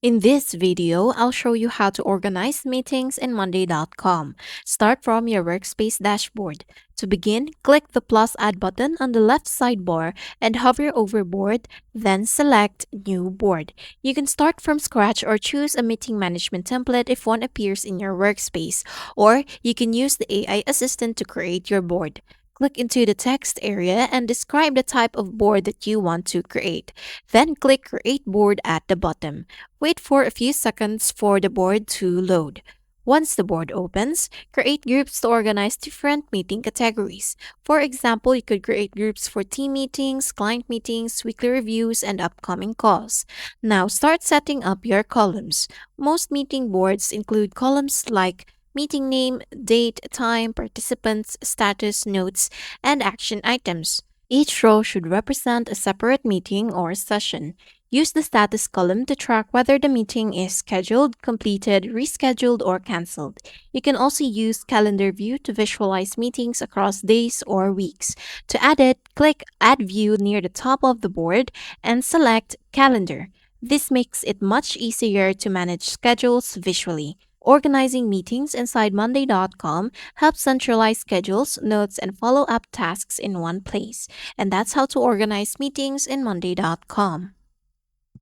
In this video, I'll show you how to organize meetings in Monday.com. Start from your workspace dashboard. To begin, click the plus add button on the left sidebar and hover over board, then select new board. You can start from scratch or choose a meeting management template if one appears in your workspace, or you can use the AI assistant to create your board. Click into the text area and describe the type of board that you want to create. Then click Create Board at the bottom. Wait for a few seconds for the board to load. Once the board opens, create groups to organize different meeting categories. For example, you could create groups for team meetings, client meetings, weekly reviews, and upcoming calls. Now start setting up your columns. Most meeting boards include columns like meeting name, date, time, participants, status, notes, and action items. Each row should represent a separate meeting or session. Use the status column to track whether the meeting is scheduled, completed, rescheduled, or canceled. You can also use Calendar View to visualize meetings across days or weeks. To add it, click Add View near the top of the board and select Calendar. This makes it much easier to manage schedules visually. Organizing meetings inside Monday.com helps centralize schedules, notes, and follow up tasks in one place. And that's how to organize meetings in Monday.com.